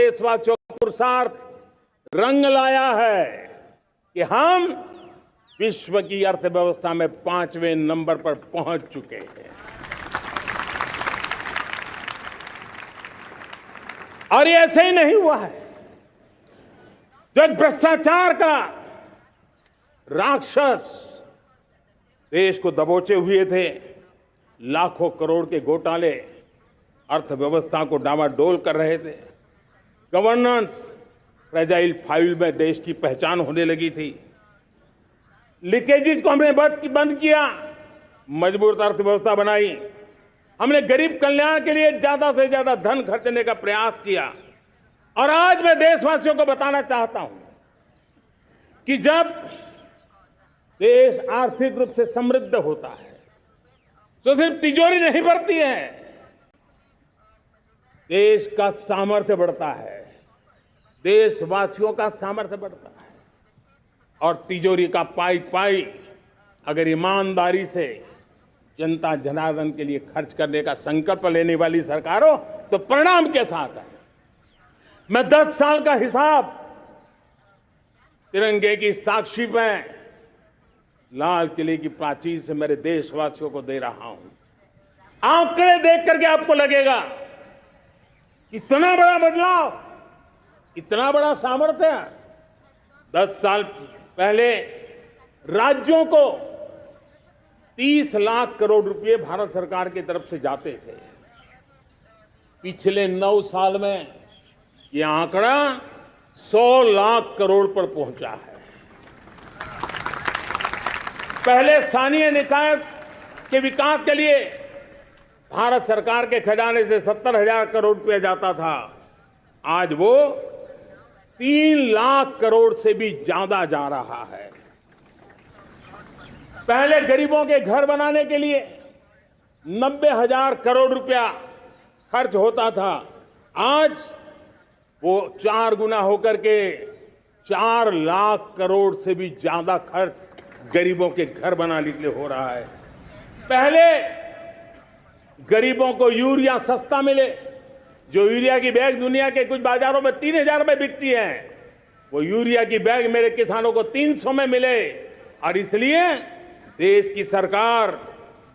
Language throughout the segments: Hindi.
देशवासियों का पुरुषार्थ रंग लाया है कि हम विश्व की अर्थव्यवस्था में 5वें नंबर पर पहुंच चुके हैं। और ये ऐसे ही नहीं हुआ है। जो एक भ्रष्टाचार का राक्षस देश को दबोचे हुए थे, लाखों करोड़ के घोटाले अर्थव्यवस्था को डामाडोल कर रहे थे, गवर्नेंस फ्रेजाइल फाइल में देश की पहचान होने लगी थी, लीकेजेस को हमने बंद किया, मजबूत अर्थव्यवस्था बनाई, हमने गरीब कल्याण के लिए ज्यादा से ज्यादा धन खर्चने का प्रयास किया। और आज मैं देशवासियों को बताना चाहता हूं कि जब देश आर्थिक रूप से समृद्ध होता है तो सिर्फ तिजोरी नहीं बढ़ती है, देश का सामर्थ्य बढ़ता है, देशवासियों का सामर्थ्य बढ़ता है। और तिजोरी का पाई पाई अगर ईमानदारी से जनता जनार्दन के लिए खर्च करने का संकल्प लेने वाली सरकार हो तो परिणाम के साथ है। मैं 10 साल का हिसाब तिरंगे की साक्षी में लाल किले की प्राचीर से मेरे देशवासियों को दे रहा हूं। आंकड़े देख करके आपको लगेगा इतना बड़ा बदलाव, इतना बड़ा सामर्थ्य। 10 साल पहले राज्यों को 30 लाख करोड़ रुपए भारत सरकार की तरफ से जाते थे। पिछले 9 साल में यह आंकड़ा 100 लाख करोड़ पर पहुंचा है। पहले स्थानीय निकाय के विकास के लिए भारत सरकार के खजाने से 70,000 करोड़ रुपया जाता था, आज वो 3 लाख करोड़ से भी ज्यादा जा रहा है। पहले गरीबों के घर बनाने के लिए 90,000 करोड़ रुपया खर्च होता था, आज वो 4 गुना होकर के 4 लाख करोड़ से भी ज्यादा खर्च गरीबों के घर बनाने के लिए हो रहा है। पहले गरीबों को यूरिया सस्ता मिले, जो यूरिया की बैग दुनिया के कुछ बाजारों में 3,000 में बिकती है, वो यूरिया की बैग मेरे किसानों को 300 में मिले। और इसलिए देश की सरकार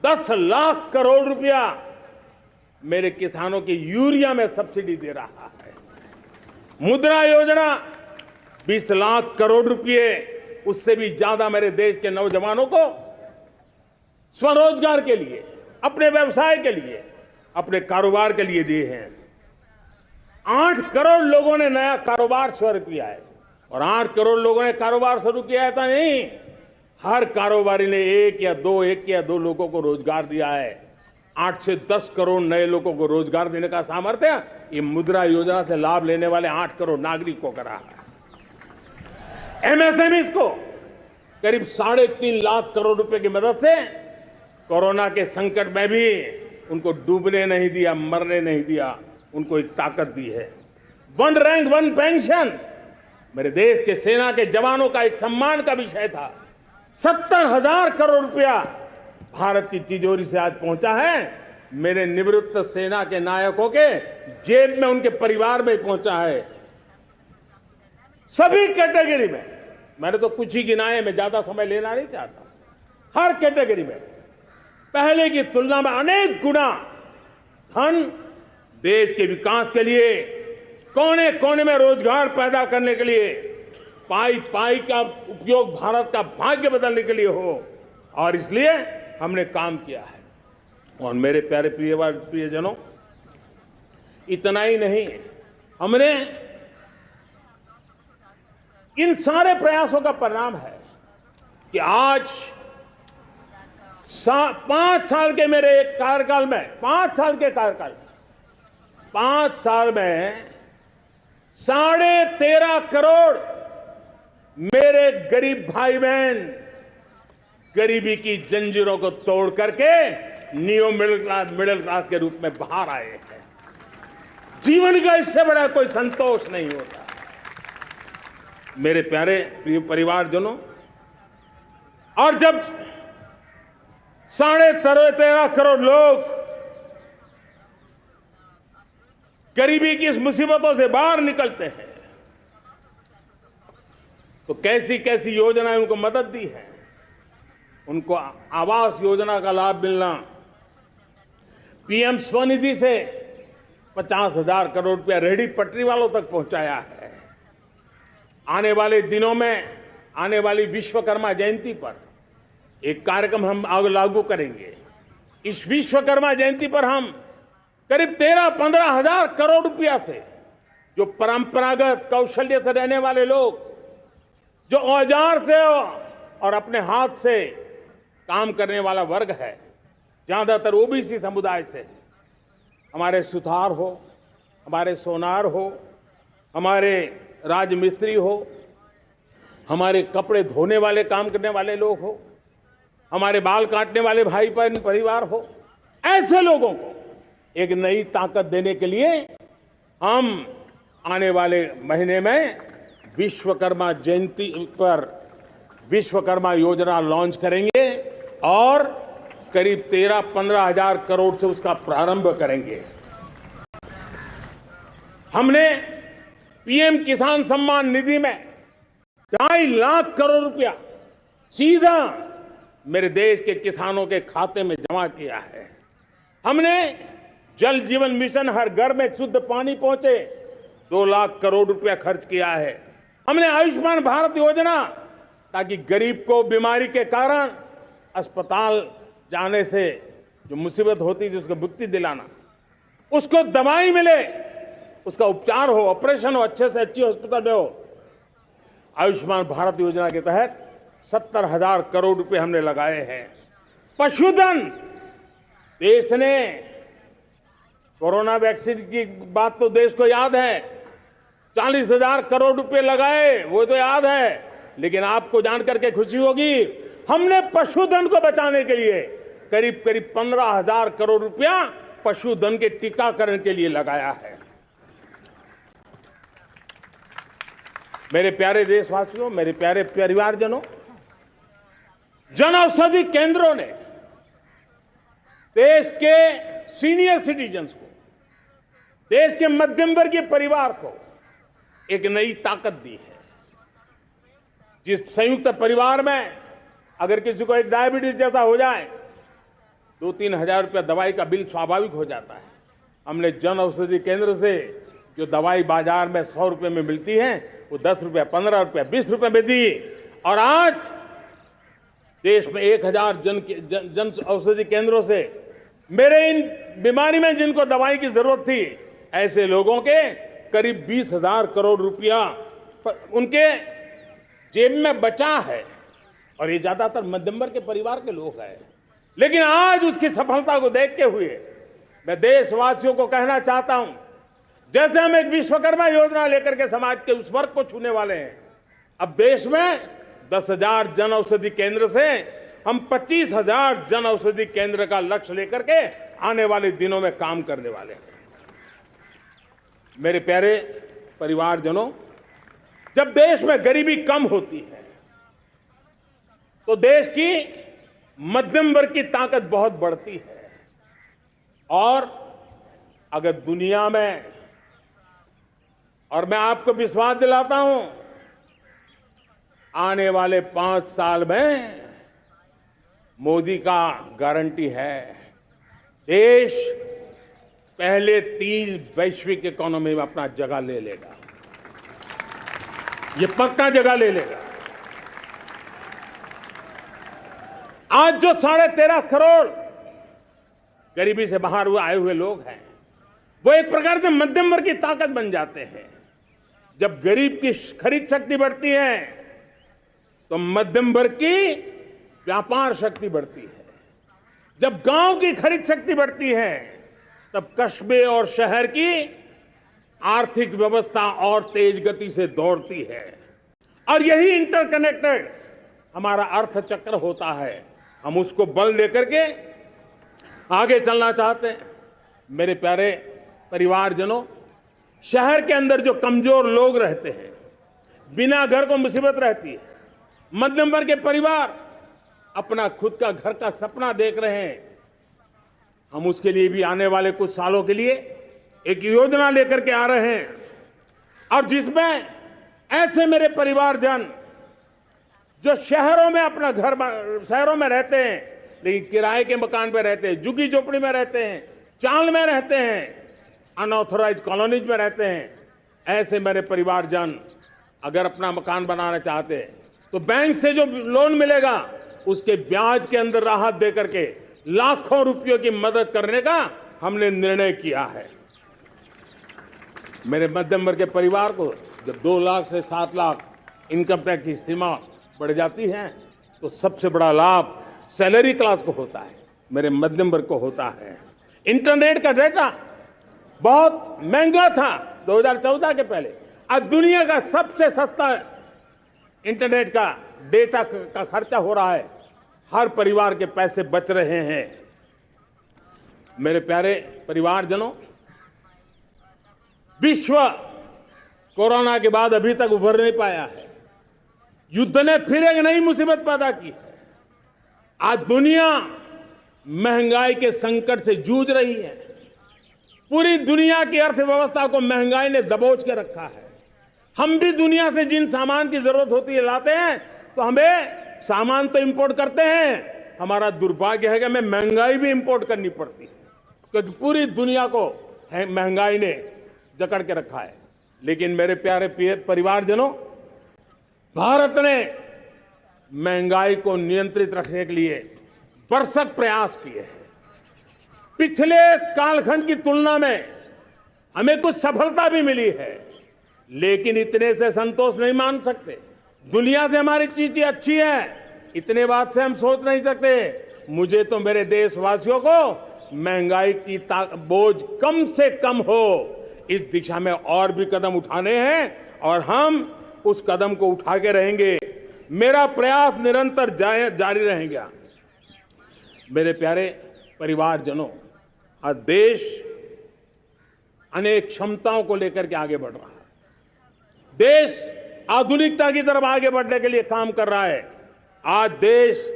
10 लाख करोड़ रुपया मेरे किसानों की यूरिया में सब्सिडी दे रहा है। मुद्रा योजना 20 लाख करोड़ रुपए, उससे भी ज्यादा मेरे देश के नौजवानों को स्वरोजगार के लिए, अपने व्यवसाय के लिए, अपने कारोबार के लिए दिए हैं। 8 करोड़ लोगों ने नया कारोबार शुरू किया है। और 8 करोड़ लोगों ने कारोबार शुरू किया ऐसा नहीं, हर कारोबारी ने एक या दो लोगों को रोजगार दिया है। 8 से 10 करोड़ नए लोगों को रोजगार देने का सामर्थ्य ये मुद्रा योजना से लाभ लेने वाले 8 करोड़ नागरिकों को रहा है। एमएसएमई को करीब 3.5 लाख करोड़ रुपए की मदद से कोरोना के संकट में भी उनको डूबने नहीं दिया, मरने नहीं दिया, उनको एक ताकत दी है। 1 रैंक 1 पेंशन मेरे देश के सेना के जवानों का एक सम्मान का विषय था। 70,000 करोड़ रुपया भारत की तिजोरी से आज पहुंचा है, मेरे निवृत्त सेना के नायकों के जेब में, उनके परिवार में पहुंचा है। सभी कैटेगरी में, मैंने तो कुछ ही गिनाए, मैं ज्यादा समय लेना नहीं चाहता। हर कैटेगरी में पहले की तुलना में अनेक गुना धन देश के विकास के लिए, कोने कोने में रोजगार पैदा करने के लिए, पाई पाई का उपयोग भारत का भाग्य बदलने के लिए हो, और इसलिए हमने काम किया है। और मेरे प्यारे प्रियजनों, इतना ही नहीं, हमने इन सारे प्रयासों का परिणाम है कि आज 5 साल के मेरे कार्यकाल में, 5 साल के कार्यकाल में, 5 साल में 13.5 करोड़ मेरे गरीब भाई बहन गरीबी की जंजीरों को तोड़ करके न्यू मिडिल क्लास के रूप में बाहर आए हैं। जीवन का इससे बड़ा कोई संतोष नहीं होता। मेरे प्यारे प्रिय परिवारजनों, और जब 13.5 करोड़ लोग गरीबी की इस मुसीबतों से बाहर निकलते हैं, तो कैसी कैसी योजनाएं उनको मदद दी है। उनको आवास योजना का लाभ मिलना, पीएम स्वनिधि से 50,000 करोड़ रुपया रेहड़ी पटरी वालों तक पहुंचाया है। आने वाले दिनों में, आने वाली विश्वकर्मा जयंती पर एक कार्यक्रम हम लागू करेंगे। इस विश्वकर्मा जयंती पर हम करीब 13-15 हजार करोड़ रुपया से जो परंपरागत कौशल्य से रहने वाले लोग, जो औजार से और अपने हाथ से काम करने वाला वर्ग है, ज्यादातर ओबीसी समुदाय से, हमारे सुथार हो, हमारे सोनार हो, हमारे राजमिस्त्री हो, हमारे कपड़े धोने वाले काम करने वाले लोग हो, हमारे बाल काटने वाले भाई बहन परिवार हो, ऐसे लोगों को एक नई ताकत देने के लिए हम आने वाले महीने में विश्वकर्मा जयंती पर विश्वकर्मा योजना लॉन्च करेंगे और करीब 13-15 हजार करोड़ से उसका प्रारंभ करेंगे। हमने पीएम किसान सम्मान निधि में 2.5 लाख करोड़ रुपया सीधा मेरे देश के किसानों के खाते में जमा किया है। हमने जल जीवन मिशन, हर घर में शुद्ध पानी पहुंचे, 2 लाख करोड़ रुपया खर्च किया है। हमने आयुष्मान भारत योजना, ताकि गरीब को बीमारी के कारण अस्पताल जाने से जो मुसीबत होती थी उसको मुक्ति दिलाना, उसको दवाई मिले, उसका उपचार हो, ऑपरेशन हो, अच्छे से अच्छी हॉस्पिटल में हो। आयुष्मान भारत योजना के तहत 70,000 करोड़ रुपए हमने लगाए हैं। पशुधन, देश ने कोरोना वैक्सीन की बात तो देश को याद है, 40,000 करोड़ रुपए लगाए, वो तो याद है। लेकिन आपको जानकर के खुशी होगी, हमने पशुधन को बचाने के लिए करीब 15,000 करोड़ रुपया पशुधन के टीकाकरण के लिए लगाया है। मेरे प्यारे देशवासियों, मेरे प्यारे परिवारजनों, जन औषधि केंद्रों ने देश के सीनियर सिटीजन्स को, देश के मध्यम वर्गीय परिवार को एक नई ताकत दी है। जिस संयुक्त परिवार में अगर किसी को एक डायबिटीज जैसा हो जाए, 2-3 हजार रुपया दवाई का बिल स्वाभाविक हो जाता है। हमने जन औषधि केंद्र से जो दवाई बाजार में 100 रुपये में मिलती है, वो 10 रुपया, 15 रुपया, 20 रुपये में दी। और आज देश में 1,000 जन औषधि केंद्रों से मेरे इन बीमारी में जिनको दवाई की जरूरत थी, ऐसे लोगों के करीब 20,000 करोड़ रुपया उनके जेब में बचा है। और ये ज्यादातर मध्यम वर्ग के परिवार के लोग हैं। लेकिन आज उसकी सफलता को देखते हुए मैं देशवासियों को कहना चाहता हूं, जैसे हम एक विश्वकर्मा योजना लेकर के समाज के उस वर्ग को छूने वाले हैं, अब देश में 10,000 जन औषधि केंद्र से हम 25,000 जन औषधि केंद्र का लक्ष्य लेकर के आने वाले दिनों में काम करने वाले हैं। मेरे प्यारे परिवारजनों, जब देश में गरीबी कम होती है तो देश की मध्यम वर्ग की ताकत बहुत बढ़ती है। और अगर दुनिया में, और मैं आपको विश्वास दिलाता हूं, आने वाले 5 साल में मोदी का गारंटी है, देश पहले 3 वैश्विक इकोनॉमी में अपना जगह ले लेगा। ये पक्का जगह ले लेगा। आज जो 13.5 करोड़ गरीबी से बाहर आए हुए लोग हैं, वो एक प्रकार से मध्यम वर्ग की ताकत बन जाते हैं। जब गरीब की खरीद शक्ति बढ़ती है तो मध्यम वर्ग की व्यापार शक्ति बढ़ती है। जब गांव की खरीद शक्ति बढ़ती है तब कस्बे और शहर की आर्थिक व्यवस्था और तेज गति से दौड़ती है। और यही इंटरकनेक्टेड हमारा अर्थचक्र होता है। हम उसको बल देकर के आगे चलना चाहते हैं। मेरे प्यारे परिवारजनों, शहर के अंदर जो कमजोर लोग रहते हैं, बिना घर को मुसीबत रहती है, मध्यम वर्ग के परिवार अपना खुद का घर का सपना देख रहे हैं, हम उसके लिए भी आने वाले कुछ सालों के लिए एक योजना लेकर के आ रहे हैं और जिसमें ऐसे मेरे परिवारजन जो शहरों में अपना घर शहरों में रहते हैं लेकिन किराए के मकान पे रहते हैं, झुग्गी झोपड़ी में रहते हैं, चाल में रहते हैं, अनऑथोराइज कॉलोनीज में रहते हैं, ऐसे मेरे परिवारजन अगर अपना मकान बनाना चाहते हैं तो बैंक से जो लोन मिलेगा उसके ब्याज के अंदर राहत दे करके लाखों रुपयों की मदद करने का हमने निर्णय किया है। मेरे मध्यम वर्ग के परिवार को जब 2 लाख से 7 लाख इनकम टैक्स की सीमा बढ़ जाती है तो सबसे बड़ा लाभ सैलरी क्लास को होता है, मेरे मध्यम वर्ग को होता है। इंटरनेट का डेटा बहुत महंगा था 2014 के पहले, आज दुनिया का सबसे सस्ता इंटरनेट का डेटा का खर्चा हो रहा है, हर परिवार के पैसे बच रहे हैं। मेरे प्यारे परिवारजनों, विश्व कोरोना के बाद अभी तक उभर नहीं पाया है। युद्ध ने फिर एक नई मुसीबत पैदा की है। आज दुनिया महंगाई के संकट से जूझ रही है। पूरी दुनिया की अर्थव्यवस्था को महंगाई ने दबोच के रखा है। हम भी दुनिया से जिन सामान की जरूरत होती है लाते हैं तो हमें सामान तो इंपोर्ट करते हैं, हमारा दुर्भाग्य है कि हमें महंगाई भी इंपोर्ट करनी पड़ती है क्योंकि पूरी दुनिया को महंगाई ने जकड़ के रखा है। लेकिन मेरे प्यारे परिवारजनों, भारत ने महंगाई को नियंत्रित रखने के लिए भरसक प्रयास किए हैं। पिछले कालखंड की तुलना में हमें कुछ सफलता भी मिली है, लेकिन इतने से संतोष नहीं मान सकते। दुनिया से हमारी चीजें अच्छी है, इतने बात से हम सोच नहीं सकते। मुझे तो मेरे देशवासियों को महंगाई की बोझ कम से कम हो, इस दिशा में और भी कदम उठाने हैं और हम उस कदम को उठा के रहेंगे। मेरा प्रयास निरंतर जारी रहेगा। मेरे प्यारे परिवारजनों, आज देश अनेक क्षमताओं को लेकर के आगे बढ़ रहा है। देश आधुनिकता की तरफ आगे बढ़ने के लिए काम कर रहा है। आज देश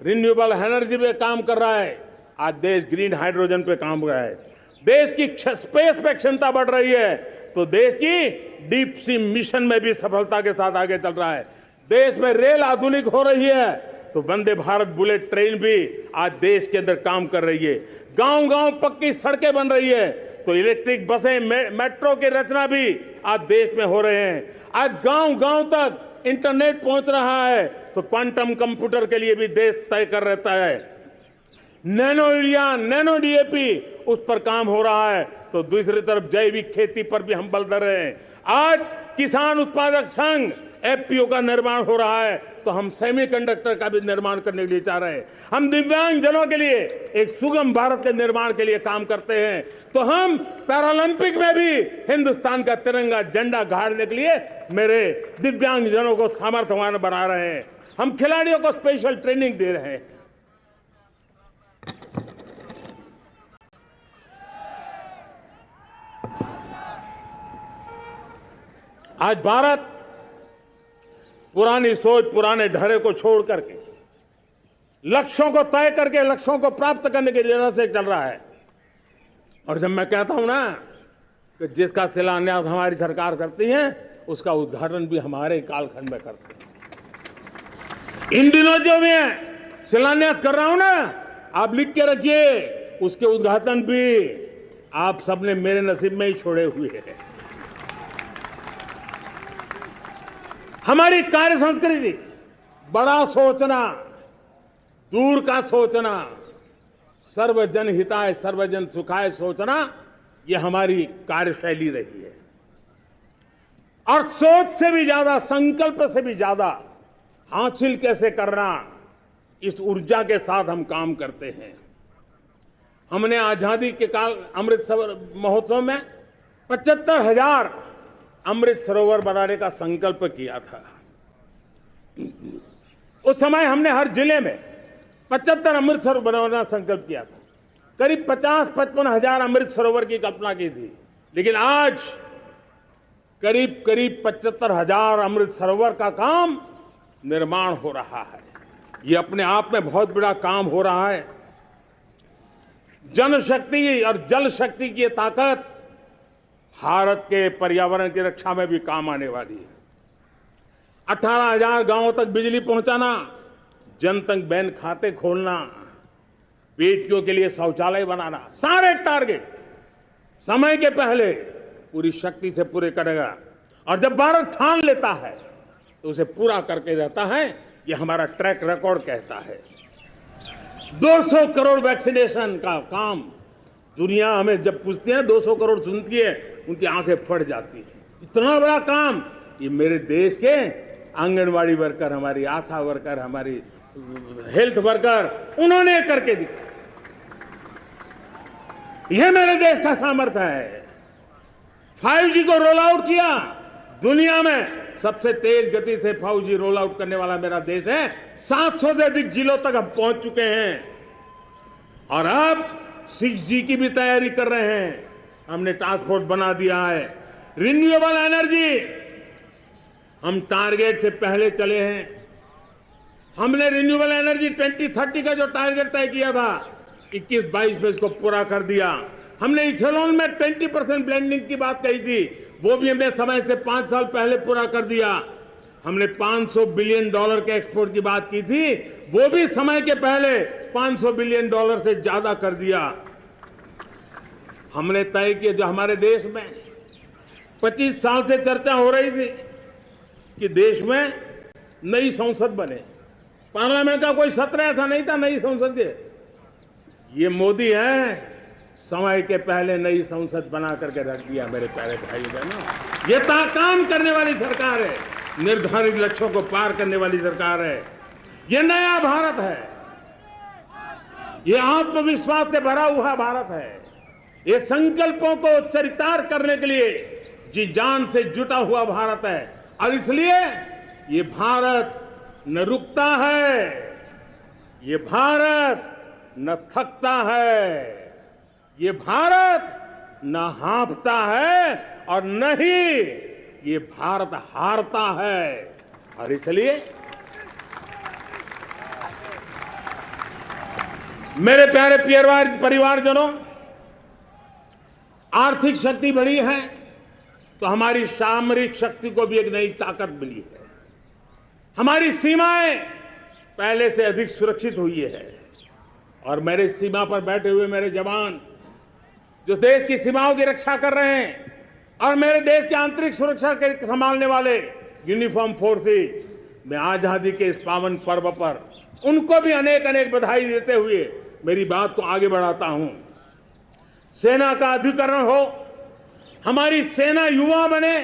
रिन्यूएबल एनर्जी पे काम कर रहा है, आज देश ग्रीन हाइड्रोजन पे काम कर रहा है। देश की स्पेस पे क्षमता बढ़ रही है तो देश की डीप सी मिशन में भी सफलता के साथ आगे चल रहा है। देश में रेल आधुनिक हो रही है तो वंदे भारत बुलेट ट्रेन भी आज देश के अंदर काम कर रही है। गांव-गांव पक्की सड़कें बन रही है तो इलेक्ट्रिक बसें, मेट्रो की रचना भी आज देश में हो रहे हैं। आज गांव-गांव तक इंटरनेट पहुंच रहा है तो क्वांटम कंप्यूटर के लिए भी देश तय कर रहता है। नैनो यूरिया, नैनो डीएपी उस पर काम हो रहा है तो दूसरी तरफ जैविक खेती पर भी हम बल दे रहे हैं। आज किसान उत्पादक संघ एफपीओ का निर्माण हो रहा है तो हम सेमीकंडक्टर का भी निर्माण करने के लिए चाह रहे हैं। हम दिव्यांग जनों के लिए एक सुगम भारत के निर्माण के लिए काम करते हैं तो हम पैरालंपिक में भी हिंदुस्तान का तिरंगा झंडा गाड़ने के लिए मेरे दिव्यांग जनों को सामर्थ्यवान बना रहे हैं। हम खिलाड़ियों को स्पेशल ट्रेनिंग दे रहे हैं। आज भारत पुरानी सोच, पुराने ढर्रे को छोड़ करके लक्ष्यों को तय करके लक्ष्यों को प्राप्त करने की राह से चल रहा है। और जब मैं कहता हूं ना कि जिसका शिलान्यास हमारी सरकार करती है उसका उद्घाटन भी हमारे कालखंड में करते हैं। इन दिनों जो मैं शिलान्यास कर रहा हूं ना, आप लिख के रखिए, उसके उद्घाटन भी आप सबने मेरे नसीब में ही छोड़े हुए हैं। हमारी कार्य संस्कृति बड़ा सोचना, दूर का सोचना, सर्वजन हिताय सर्वजन सुखाय सोचना, यह हमारी कार्यशैली रही है। और सोच से भी ज्यादा, संकल्प से भी ज्यादा हासिल कैसे करना, इस ऊर्जा के साथ हम काम करते हैं। हमने आजादी के काल अमृत महोत्सव में 75,000 अमृत सरोवर बनाने का संकल्प किया था। उस समय हमने हर जिले में 75 अमृत सरोवर बनाना संकल्प किया था। करीब 50-55 हजार अमृत सरोवर की कल्पना की थी, लेकिन आज करीब 75,000 अमृत सरोवर का काम निर्माण हो रहा है। ये अपने आप में बहुत बड़ा काम हो रहा है। जनशक्ति और जल शक्ति की ताकत भारत के पर्यावरण की रक्षा में भी काम आने वाली है। 18,000 गांवों तक बिजली पहुंचाना, जनधन बैंक खाते खोलना, बेटियों के लिए शौचालय बनाना, सारे टारगेट समय के पहले पूरी शक्ति से पूरे करेगा। और जब भारत ठान लेता है तो उसे पूरा करके रहता है, ये हमारा ट्रैक रिकॉर्ड कहता है। 200 करोड़ वैक्सीनेशन का काम, दुनिया हमें जब पूछती है 200 करोड़ सुनती है, उनकी आंखें फट जाती है। इतना बड़ा काम ये मेरे देश के आंगनवाड़ी वर्कर, हमारी आशा वर्कर, हमारी हेल्थ वर्कर, उन्होंने करके दिखाया। यह मेरे देश का सामर्थ्य है। 5G को रोल आउट किया, दुनिया में सबसे तेज गति से 5G रोल आउट करने वाला मेरा देश है। 700 से अधिक जिलों तक हम पहुंच चुके हैं और अब 6G की भी तैयारी कर रहे हैं। हमने टास्क फोर्स बना दिया है। रिन्यूएबल एनर्जी, हम टारगेट से पहले चले हैं। हमने रिन्यूएबल एनर्जी 2030 का जो टारगेट तय किया था, 21-22 में इसको पूरा कर दिया। हमने इथेनॉल में 20% ब्लेंडिंग की बात कही थी, वो भी हमने समय से 5 साल पहले पूरा कर दिया। हमने $500 बिलियन के एक्सपोर्ट की बात की थी, वो भी समय के पहले $500 बिलियन से ज्यादा कर दिया। हमने तय किया, जो हमारे देश में 25 साल से चर्चा हो रही थी कि देश में नई संसद बने, पार्लियामेंट का कोई सत्र ऐसा नहीं था नई संसद के। ये मोदी है, समय के पहले नई संसद बना करके रख दिया। मेरे प्यारे भाई बहनों, ये काम करने वाली सरकार है, निर्धारित लक्ष्यों को पार करने वाली सरकार है। ये नया भारत है, ये आत्मविश्वास से भरा हुआ भारत है, ये संकल्पों को चरितार्थ करने के लिए जी जान से जुटा हुआ भारत है। और इसलिए ये भारत न रुकता है, ये भारत न थकता है, ये भारत न हाँफता है और न ही ये भारत हारता है। और इसलिए मेरे प्यारे परिवारजनों, आर्थिक शक्ति बढ़ी है तो हमारी सामरिक शक्ति को भी एक नई ताकत मिली है। हमारी सीमाएं पहले से अधिक सुरक्षित हुई है और मेरे सीमा पर बैठे हुए मेरे जवान जो देश की सीमाओं की रक्षा कर रहे हैं और मेरे देश की आंतरिक सुरक्षा के संभालने वाले यूनिफॉर्म फोर्सेस, मैं आजादी के इस पावन पर्व पर उनको भी अनेक अनेक बधाई देते हुए मेरी बात को आगे बढ़ाता हूं। सेना का अधिकरण हो, हमारी सेना युवा बने,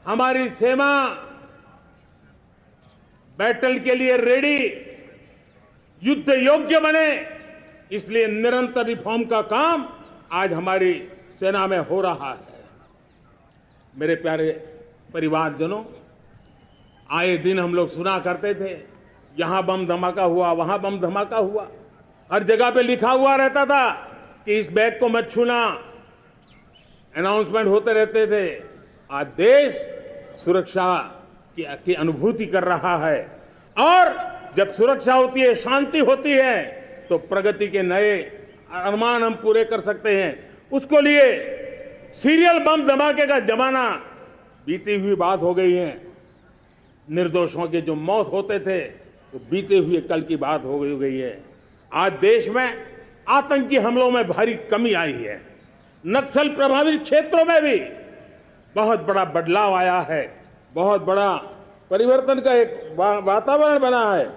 हमारी सेना बैटल के लिए रेडी, युद्ध योग्य बने, इसलिए निरंतर रिफॉर्म का काम आज हमारी सेना में हो रहा है। मेरे प्यारे परिवारजनों, आए दिन हम लोग सुना करते थे, यहां बम धमाका हुआ, वहां बम धमाका हुआ, हर जगह पे लिखा हुआ रहता था कि इस बैग को मत छूना, अनाउंसमेंट होते रहते थे। आज देश सुरक्षा की अनुभूति कर रहा है और जब सुरक्षा होती है, शांति होती है, तो प्रगति के नए अरमान हम पूरे कर सकते हैं। उसको लिए सीरियल बम धमाके का जमाना बीती हुई बात हो गई है। निर्दोषों के जो मौत होते थे वो बीते हुए कल की बात हो गई है। आज देश में आतंकी हमलों में भारी कमी आई है। नक्सल प्रभावित क्षेत्रों में भी बहुत बड़ा बदलाव आया है, बहुत बड़ा परिवर्तन का एक वातावरण बना है।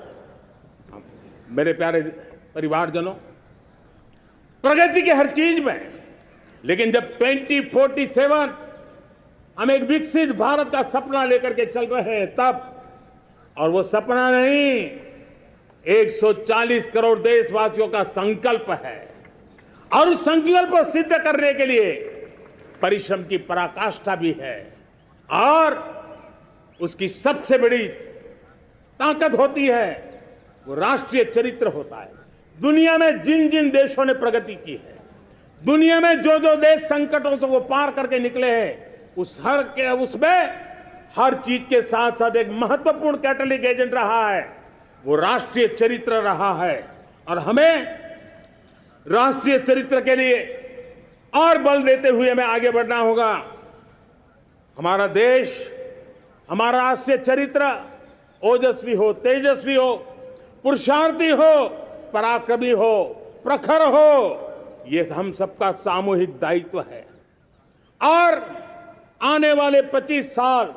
मेरे प्यारे परिवारजनों, प्रगति की हर चीज में, लेकिन जब 2047 हम एक विकसित भारत का सपना लेकर के चल रहे हैं तब, और वो सपना नहीं, 140 करोड़ देशवासियों का संकल्प है और उस संकल्प को सिद्ध करने के लिए परिश्रम की पराकाष्ठा भी है। और उसकी सबसे बड़ी ताकत होती है वो राष्ट्रीय चरित्र होता है। दुनिया में जिन जिन देशों ने प्रगति की है, दुनिया में जो जो देश संकटों से वो पार करके निकले हैं, उसमें हर चीज के साथ साथ एक महत्वपूर्ण कैटलिक एजेंट रहा है, वो राष्ट्रीय चरित्र रहा है। और हमें राष्ट्रीय चरित्र के लिए और बल देते हुए हमें आगे बढ़ना होगा। हमारा देश, हमारा राष्ट्रीय चरित्र ओजस्वी हो, तेजस्वी हो, पुरुषार्थी हो, पराक्रमी हो, प्रखर हो, ये हम सबका सामूहिक दायित्व है। और आने वाले 25 साल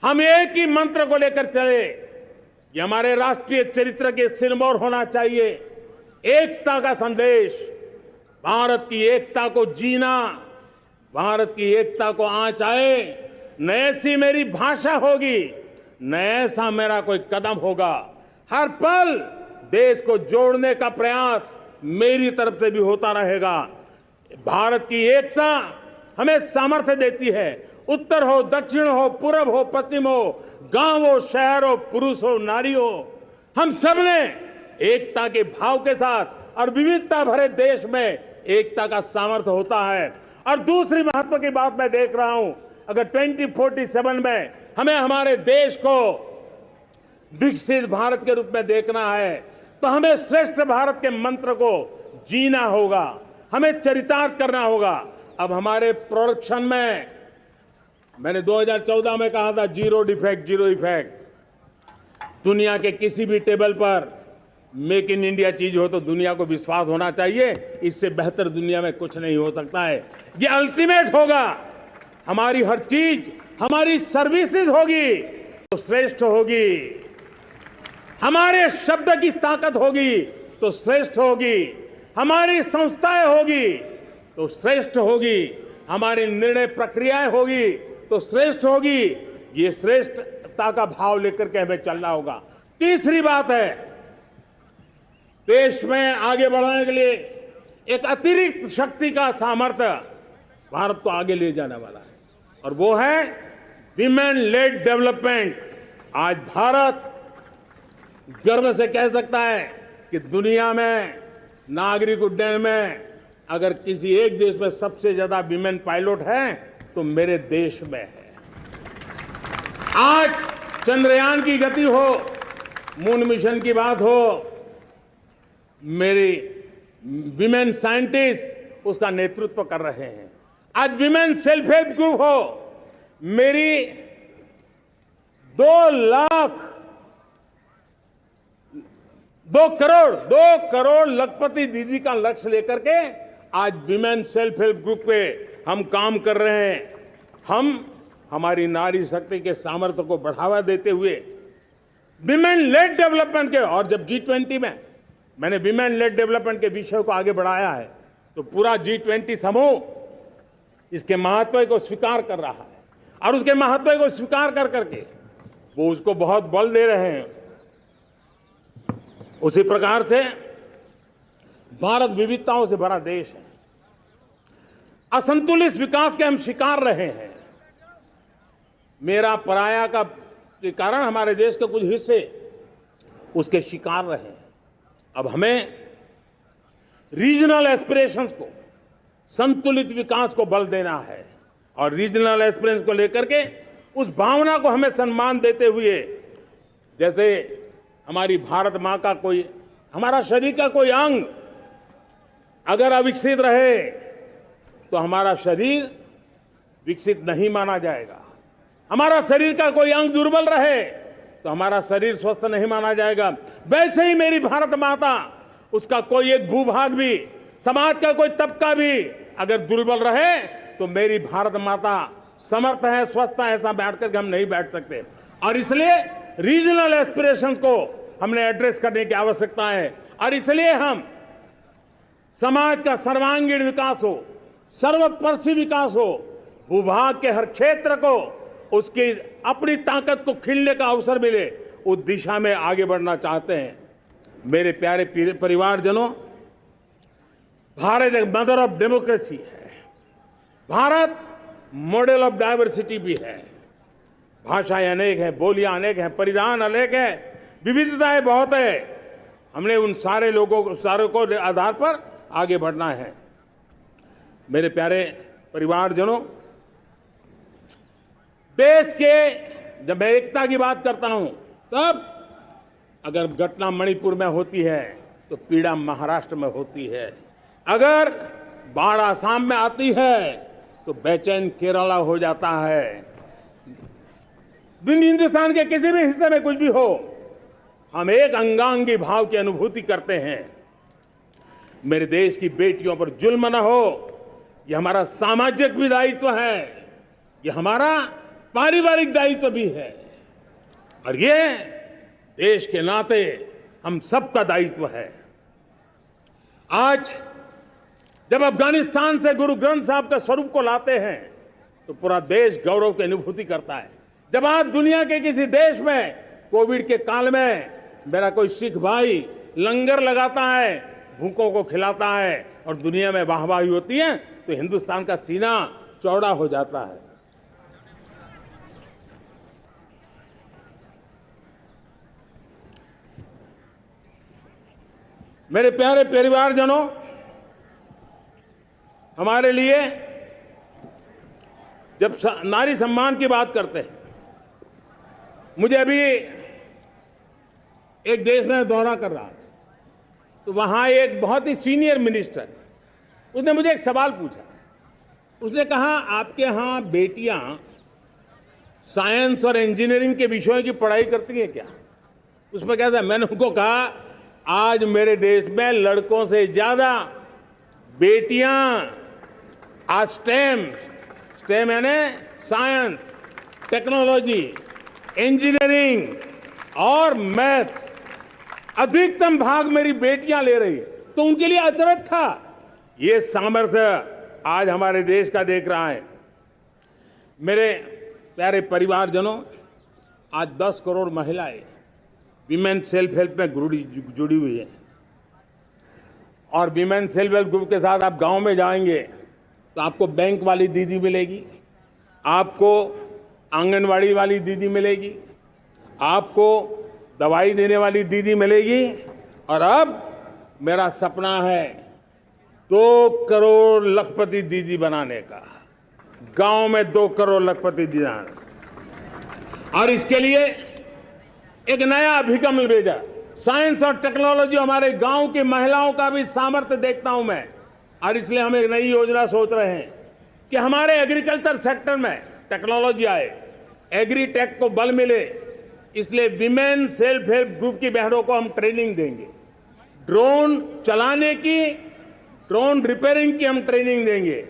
हम एक ही मंत्र को लेकर चले, ये हमारे राष्ट्रीय चरित्र के सिरमौर होना चाहिए। एकता का संदेश, भारत की एकता को जीना, भारत की एकता को आंच आए, न ऐसी मेरी भाषा होगी, न ऐसा मेरा कोई कदम होगा। हर पल देश को जोड़ने का प्रयास मेरी तरफ से भी होता रहेगा। भारत की एकता हमें सामर्थ्य देती है। उत्तर हो, दक्षिण हो, पूर्व हो, पश्चिम हो, गांव हो, शहर हो, पुरुष हो, नारी हो, हम सब ने एकता के भाव के साथ और विविधता भरे देश में एकता का सामर्थ्य होता है। और दूसरी महत्व की बात मैं देख रहा हूं, अगर 2047 में हमें हमारे देश को विकसित भारत के रूप में देखना है, तो हमें श्रेष्ठ भारत के मंत्र को जीना होगा, हमें चरितार्थ करना होगा। अब हमारे प्रोडक्शन में, मैंने 2014 में कहा था जीरो डिफेक्ट, जीरो इफेक्ट। दुनिया के किसी भी टेबल पर मेक इन इंडिया चीज हो तो दुनिया को विश्वास होना चाहिए, इससे बेहतर दुनिया में कुछ नहीं हो सकता है। ये अल्टीमेट होगा। हमारी हर चीज, हमारी सर्विसेज होगी तो श्रेष्ठ होगी, हमारे शब्द की ताकत होगी तो श्रेष्ठ होगी, हमारी संस्थाएं होगी तो श्रेष्ठ होगी, हमारी निर्णय प्रक्रियाएं होगी तो श्रेष्ठ होगी। ये श्रेष्ठता का भाव लेकर के हमें चलना होगा। तीसरी बात है, देश में आगे बढ़ाने के लिए एक अतिरिक्त शक्ति का सामर्थ्य भारत को आगे ले जाने वाला है, और वो है विमेन लेड डेवलपमेंट। आज भारत गर्व से कह सकता है कि दुनिया में नागरिक उड्डयन में अगर किसी एक देश में सबसे ज्यादा विमेन पायलट हैं तो मेरे देश में है। आज चंद्रयान की गति हो, मून मिशन की बात हो, मेरी विमेन साइंटिस्ट उसका नेतृत्व कर रहे हैं। आज विमेन सेल्फ हेल्प ग्रुप हो, मेरी 2 करोड़ लखपति दीदी का लक्ष्य लेकर के आज विमेन सेल्फ हेल्प ग्रुप पे हम काम कर रहे हैं। हम हमारी नारी शक्ति के सामर्थ्य को बढ़ावा देते हुए विमेन लेड डेवलपमेंट के, और जब G20 में मैंने विमेन लेड डेवलपमेंट के विषय को आगे बढ़ाया है तो पूरा G20 समूह इसके महत्व को स्वीकार कर रहा है, और उसके महत्व को स्वीकार कर करके वो उसको बहुत बल दे रहे हैं। उसी प्रकार से भारत विविधताओं से भरा देश है। असंतुलित विकास के हम शिकार रहे हैं। मेरा पराया का के कारण हमारे देश के कुछ हिस्से उसके शिकार रहे हैं। अब हमें रीजनल एस्पिरेशंस को, संतुलित विकास को बल देना है, और रीजनल एस्पिरेशंस को लेकर के उस भावना को हमें सम्मान देते हुए, जैसे हमारी भारत माँ का कोई, हमारा शरीर का कोई अंग अगर अविकसित रहे तो हमारा शरीर विकसित नहीं माना जाएगा। हमारा शरीर का कोई अंग दुर्बल रहे तो हमारा शरीर स्वस्थ नहीं माना जाएगा। वैसे ही मेरी भारत माता, उसका कोई एक भूभाग भी, समाज का कोई तबका भी अगर दुर्बल रहे तो मेरी भारत माता समर्थ है, स्वस्थ है, ऐसा बैठ करके हम नहीं बैठ सकते। और इसलिए रीजनल एस्पिरेशंस को हमने एड्रेस करने की आवश्यकता है, और इसलिए हम समाज का सर्वांगीण विकास हो, सर्वस्पर्शी विकास हो, भूभाग के हर क्षेत्र को उसकी अपनी ताकत को खिलने का अवसर मिले, उस दिशा में आगे बढ़ना चाहते हैं। मेरे प्यारे परिवारजनों, भारत एक मदर ऑफ डेमोक्रेसी है। भारत मॉडल ऑफ डाइवर्सिटी भी है। भाषाएं अनेक हैं, बोलियां अनेक हैं, परिधान अनेक है, विविधताएं बहुत है। हमने उन सारे को आधार पर आगे बढ़ना है। मेरे प्यारे परिवारजनों, देश के जब मैं एकता की बात करता हूं, तब अगर घटना मणिपुर में होती है तो पीड़ा महाराष्ट्र में होती है। अगर बाढ़ आसाम में आती है तो बेचैन केरला हो जाता है। हिंदुस्तान के किसी भी हिस्से में कुछ भी हो, हम एक अंगांगी भाव की अनुभूति करते हैं। मेरे देश की बेटियों पर जुल्म न हो, यह हमारा सामाजिक भी दायित्व है, यह हमारा पारिवारिक दायित्व भी है, और ये देश के नाते हम सबका दायित्व है। आज जब अफगानिस्तान से गुरु ग्रंथ साहब के स्वरूप को लाते हैं तो पूरा देश गौरव की अनुभूति करता है। जब आज दुनिया के किसी देश में कोविड के काल में मेरा कोई सिख भाई लंगर लगाता है, भूखों को खिलाता है और दुनिया में वाहवाही होती है, तो हिंदुस्तान का सीना चौड़ा हो जाता है। मेरे प्यारे परिवारजनों, हमारे लिए जब नारी सम्मान की बात करते हैं, मुझे अभी एक देश में दौरा कर रहा था, तो वहां एक बहुत ही सीनियर मिनिस्टर, उसने मुझे एक सवाल पूछा। उसने कहा, आपके यहाँ बेटियां साइंस और इंजीनियरिंग के विषयों की पढ़ाई करती हैं क्या? उसमें क्या था? मैंने उनको कहा, आज मेरे देश में लड़कों से ज्यादा बेटियां आज स्टेम यानी साइंस, टेक्नोलॉजी, इंजीनियरिंग और मैथ्स, अधिकतम भाग मेरी बेटियां ले रही है। तो उनके लिए अचरज था। ये सामर्थ्य आज हमारे देश का देख रहा है। मेरे प्यारे परिवारजनों, आज 10 करोड़ महिलाएं विमेन सेल्फ हेल्प में जुड़ी हुई है, और विमेन सेल्फ हेल्प ग्रुप के साथ आप गांव में जाएंगे तो आपको बैंक वाली दीदी मिलेगी, आपको आंगनवाड़ी वाली दीदी मिलेगी, आपको दवाई देने वाली दीदी मिलेगी, और अब मेरा सपना है 2 करोड़ लखपति दीदी बनाने का, गांव में 2 करोड़ लखपति दीदी, और इसके लिए एक नया अभिगम भेजा। साइंस और टेक्नोलॉजी, हमारे गांव की महिलाओं का भी सामर्थ्य देखता हूं मैं, और इसलिए हम एक नई योजना सोच रहे हैं कि हमारे एग्रीकल्चर सेक्टर में टेक्नोलॉजी आए, एग्री टेक को बल मिले। इसलिए विमेन सेल्फ हेल्प ग्रुप की बहनों को हम ट्रेनिंग देंगे, ड्रोन चलाने की, ड्रोन रिपेयरिंग की हम ट्रेनिंग देंगे,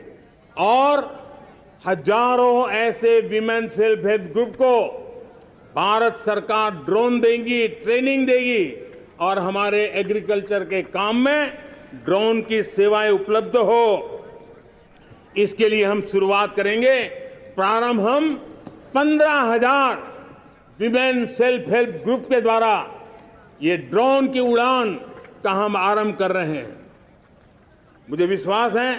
और हजारों ऐसे विमेन सेल्फ हेल्प ग्रुप को भारत सरकार ड्रोन देगी, ट्रेनिंग देगी, और हमारे एग्रीकल्चर के काम में ड्रोन की सेवाएं उपलब्ध हो। इसके लिए हम शुरुआत करेंगे। प्रारंभ हम 15,000 विमेन सेल्फ हेल्प ग्रुप के द्वारा ये ड्रोन की उड़ान का हम आरंभ कर रहे हैं। मुझे विश्वास है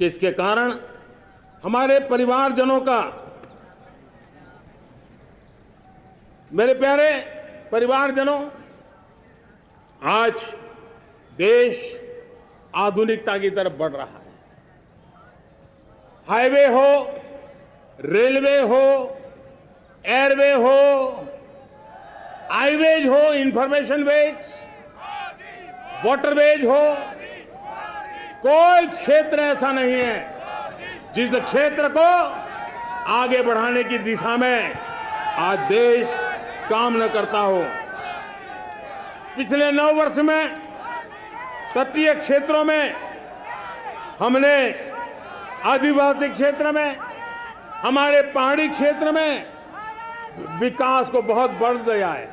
कि इसके कारण हमारे परिवारजनों का, मेरे प्यारे परिवारजनों, आज देश आधुनिकता की तरफ बढ़ रहा है। हाईवे हो, रेलवे हो, एयरवे हो, हाईवेज हो, इंफॉर्मेशन वेज, वाटरवेज हो, कोई क्षेत्र ऐसा नहीं है जिस क्षेत्र को आगे बढ़ाने की दिशा में आज देश काम न करता हो। पिछले 9 वर्ष में तटीय क्षेत्रों में हमने, आदिवासी क्षेत्र में, हमारे पहाड़ी क्षेत्र में विकास को बहुत बढ़ दिया है।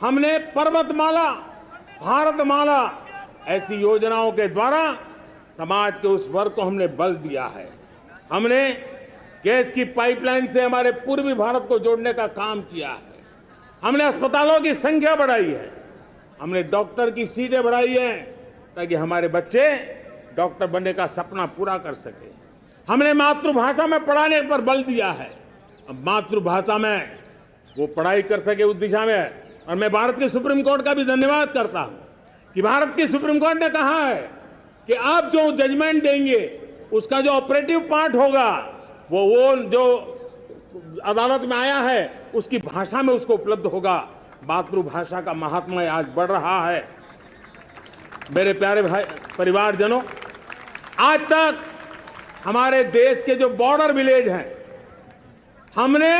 हमने पर्वतमाला, भारतमाला ऐसी योजनाओं के द्वारा समाज के उस वर्ग को हमने बल दिया है। हमने गैस की पाइपलाइन से हमारे पूर्वी भारत को जोड़ने का काम किया है। हमने अस्पतालों की संख्या बढ़ाई है, हमने डॉक्टर की सीटें बढ़ाई है ताकि हमारे बच्चे डॉक्टर बनने का सपना पूरा कर सके। हमने मातृभाषा में पढ़ाने पर बल दिया है, अब मातृभाषा में वो पढ़ाई कर सके उस दिशा में। और मैं भारत के सुप्रीम कोर्ट का भी धन्यवाद करता हूं कि भारत की सुप्रीम कोर्ट ने कहा है कि आप जो जजमेंट देंगे उसका जो ऑपरेटिव पार्ट होगा वो जो अदालत में आया है उसकी भाषा में उसको उपलब्ध होगा। मातृभाषा का महात्म्य आज बढ़ रहा है। मेरे प्यारे भाई परिवारजनों, आज तक हमारे देश के जो बॉर्डर विलेज हैं, हमने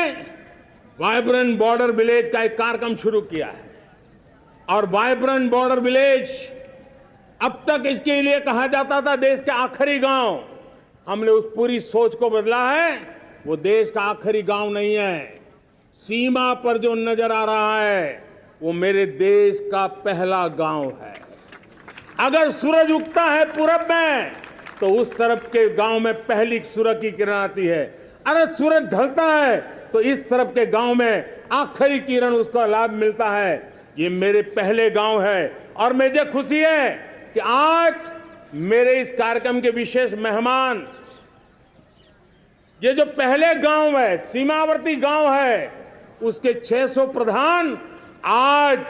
वाइब्रेंट बॉर्डर विलेज का एक कार्यक्रम शुरू किया है और वाइब्रेंट बॉर्डर विलेज अब तक इसके लिए कहा जाता था देश के आखिरी गांव। हमने उस पूरी सोच को बदला है। वो देश का आखिरी गांव नहीं है। सीमा पर जो नजर आ रहा है वो मेरे देश का पहला गांव है। अगर सूरज उगता है पूरब में तो उस तरफ के गांव में पहली सूरज की किरण आती है। अगर सूरज ढलता है तो इस तरफ के गांव में आखिरी किरण उसका लाभ मिलता है। ये मेरे पहले गांव है और मुझे खुशी है कि आज मेरे इस कार्यक्रम के विशेष मेहमान, ये जो पहले गांव है, सीमावर्ती गांव है, उसके 600 प्रधान आज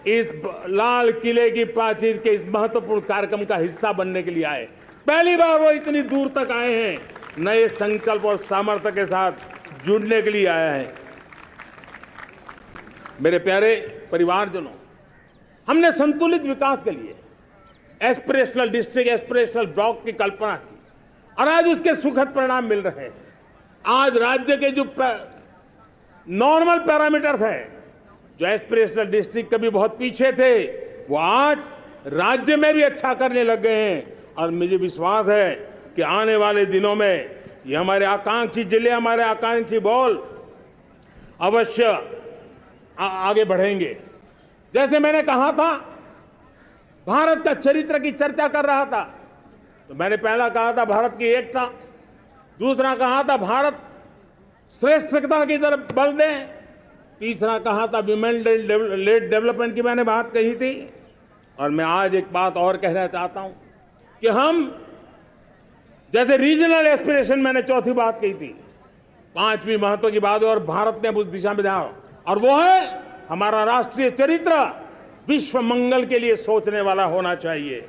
इस लाल किले की प्राचीर के इस महत्वपूर्ण कार्यक्रम का हिस्सा बनने के लिए आए। पहली बार वो इतनी दूर तक आए हैं, नए संकल्प और सामर्थ्य के साथ जुड़ने के लिए आया है। मेरे प्यारे परिवारजनों, हमने संतुलित विकास के लिए एस्पिरेशनल डिस्ट्रिक्ट, एस्पिरेशनल ब्लॉक की कल्पना की और आज उसके सुखद परिणाम मिल रहे हैं। आज राज्य के जो नॉर्मल पैरामीटर्स हैं, जो एस्पिरेशनल डिस्ट्रिक्ट कभी बहुत पीछे थे, वो आज राज्य में भी अच्छा करने लग गए हैं और मुझे विश्वास है कि आने वाले दिनों में ये हमारे आकांक्षी जिले, हमारे आकांक्षी बॉल अवश्य आगे बढ़ेंगे। जैसे मैंने कहा था, भारत का चरित्र की चर्चा कर रहा था तो मैंने पहला कहा था भारत की एकता, दूसरा कहा था भारत श्रेष्ठता की तरफ बल दें, तीसरा कहा था विमेन लेड डेवलपमेंट की मैंने बात कही थी। और मैं आज एक बात और कहना चाहता हूं कि हम जैसे रीजनल एस्पिरेशन, मैंने चौथी बात कही थी, पांचवी महत्व की बात, और भारत ने उस दिशा में जाओ, और वो है हमारा राष्ट्रीय चरित्र विश्व मंगल के लिए सोचने वाला होना चाहिए।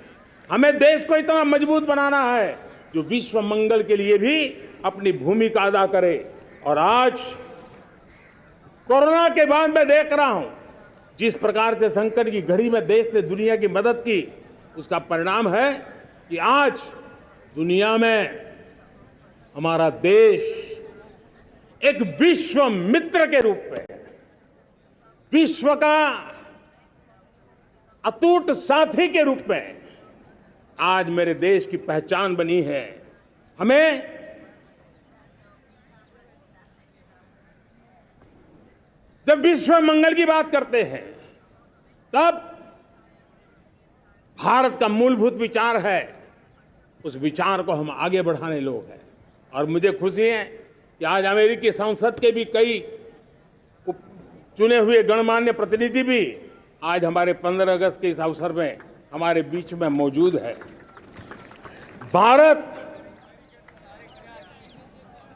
हमें देश को इतना मजबूत बनाना है जो विश्व मंगल के लिए भी अपनी भूमिका अदा करे। और आज कोरोना के बाद मैं देख रहा हूं जिस प्रकार से संकट की घड़ी में देश ने दुनिया की मदद की, उसका परिणाम है कि आज दुनिया में हमारा देश एक विश्व मित्र के रूप में, विश्व का अटूट साथी के रूप में आज मेरे देश की पहचान बनी है। हमें जब विश्व मंगल की बात करते हैं तब भारत का मूलभूत विचार है, उस विचार को हम आगे बढ़ाने लोग हैं। और मुझे खुशी है कि आज अमेरिकी संसद के भी कई चुने हुए गणमान्य प्रतिनिधि भी आज हमारे 15 अगस्त के इस अवसर में हमारे बीच में मौजूद है। भारत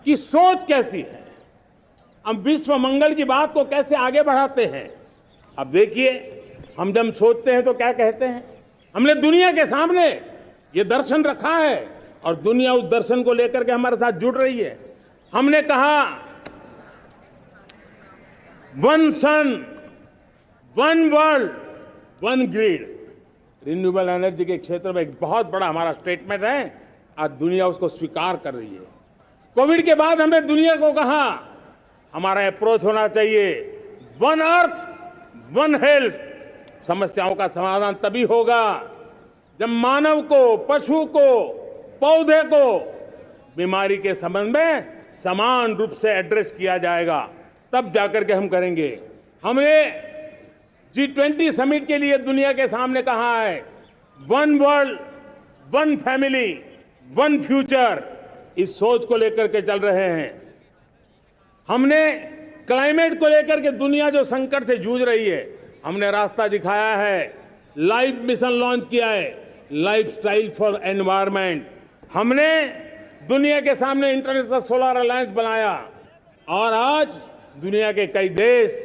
की सोच कैसी है, हम विश्व मंगल की बात को कैसे आगे बढ़ाते हैं। अब देखिए, हम जब सोचते हैं तो क्या कहते हैं, हमने दुनिया के सामने ये दर्शन रखा है और दुनिया उस दर्शन को लेकर के हमारे साथ जुड़ रही है। हमने कहा one sun, one world, one grid. Renewable energy के क्षेत्र में एक बहुत बड़ा हमारा स्टेटमेंट है, आज दुनिया उसको स्वीकार कर रही है। कोविड के बाद हमें दुनिया को कहा हमारा अप्रोच होना चाहिए वन अर्थ, वन हेल्थ। समस्याओं का समाधान तभी होगा जब मानव को, पशु को, पौधे को बीमारी के संबंध में समान रूप से एड्रेस किया जाएगा, तब जाकर के हम करेंगे। हमने G20 समिट के लिए दुनिया के सामने कहा है one world, one family, one future. इस सोच को लेकर के चल रहे हैं। हमने क्लाइमेट को लेकर के दुनिया जो संकट से जूझ रही है, हमने रास्ता दिखाया है, लाइफ मिशन लॉन्च किया है, लाइफस्टाइल फॉर एनवायरनमेंट। हमने दुनिया के सामने इंटरनेशनल सोलर अलायंस बनाया और आज दुनिया के कई देश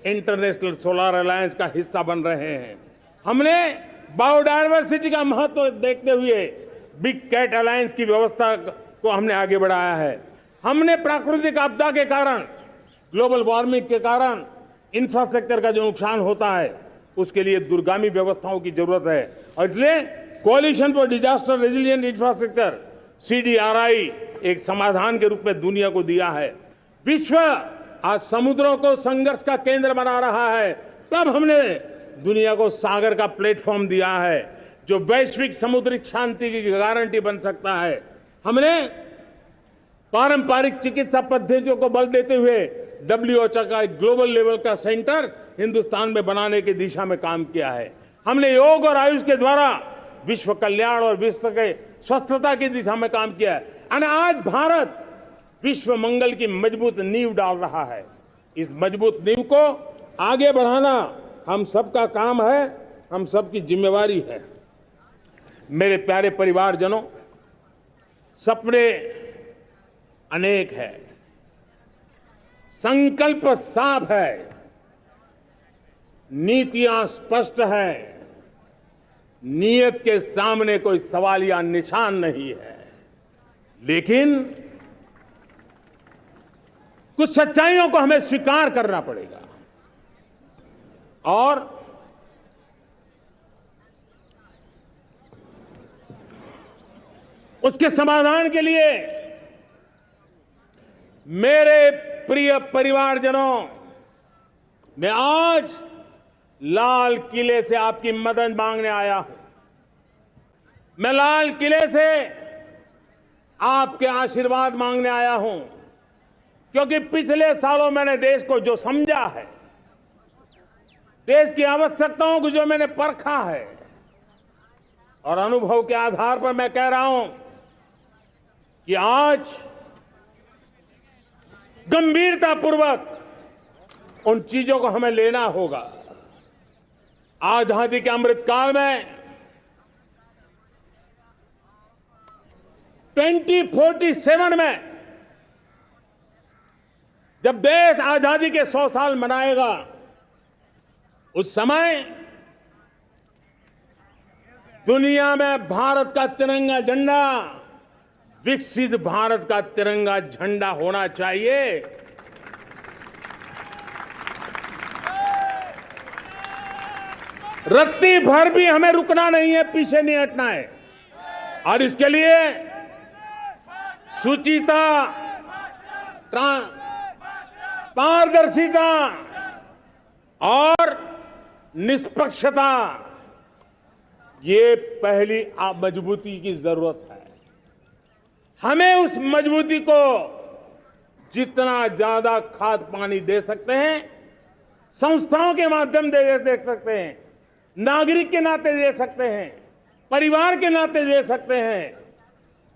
इंटरनेशनल सोलर अलायंस का हिस्सा बन रहे हैं। हमने बायोडायवर्सिटी का महत्व देखते हुए बिग कैट अलायंस की व्यवस्था को हमने आगे बढ़ाया है। हमने प्राकृतिक आपदा के कारण, ग्लोबल वार्मिंग के कारण इंफ्रास्ट्रक्चर का जो नुकसान होता है, उसके लिए दूरगामी व्यवस्थाओं की जरूरत है और इसलिए coalition for disaster resilient infrastructure CDRI एक समाधान के रूप में दुनिया को दिया है। विश्व आज समुद्रों को संघर्ष का केंद्र बना रहा है, तब हमने दुनिया को सागर का प्लेटफॉर्म दिया है जो वैश्विक समुद्री शांति की गारंटी बन सकता है। हमने पारंपरिक चिकित्सा पद्धतियों को बल देते हुए WHO का एक ग्लोबल लेवल का सेंटर हिंदुस्तान में बनाने की दिशा में काम किया है। हमने योग और आयुष के द्वारा विश्व कल्याण और विश्व के स्वस्थता की दिशा में काम किया है और आज भारत विश्व मंगल की मजबूत नींव डाल रहा है। इस मजबूत नींव को आगे बढ़ाना हम सबका काम है, हम सबकी जिम्मेवारी है। मेरे प्यारे परिवारजनों, सपने अनेक है, संकल्प साफ है, नीतियां स्पष्ट है, नियत के सामने कोई सवाल या निशान नहीं है, लेकिन कुछ सच्चाइयों को हमें स्वीकार करना पड़ेगा और उसके समाधान के लिए मेरे प्रिय परिवारजनों, मैं आज लाल किले से आपकी मदद मांगने आया हूं। मैं लाल किले से आपके आशीर्वाद मांगने आया हूं, क्योंकि पिछले सालों मैंने देश को जो समझा है, देश की आवश्यकताओं को जो मैंने परखा है और अनुभव के आधार पर मैं कह रहा हूं कि आज गंभीरतापूर्वक उन चीजों को हमें लेना होगा। आजादी के अमृतकाल में 2047 में जब देश आजादी के 100 साल मनाएगा, उस समय दुनिया में भारत का तिरंगा झंडा विकसित भारत का तिरंगा झंडा होना चाहिए। रत्ती भर भी हमें रुकना नहीं है, पीछे नहीं हटना है और इसके लिए शुचिता, पारदर्शिता और निष्पक्षता, ये पहली मजबूती की जरूरत है। हमें उस मजबूती को जितना ज्यादा खाद पानी दे सकते हैं, संस्थाओं के माध्यम से दे सकते हैं, नागरिक के नाते दे सकते हैं, परिवार के नाते दे सकते हैं,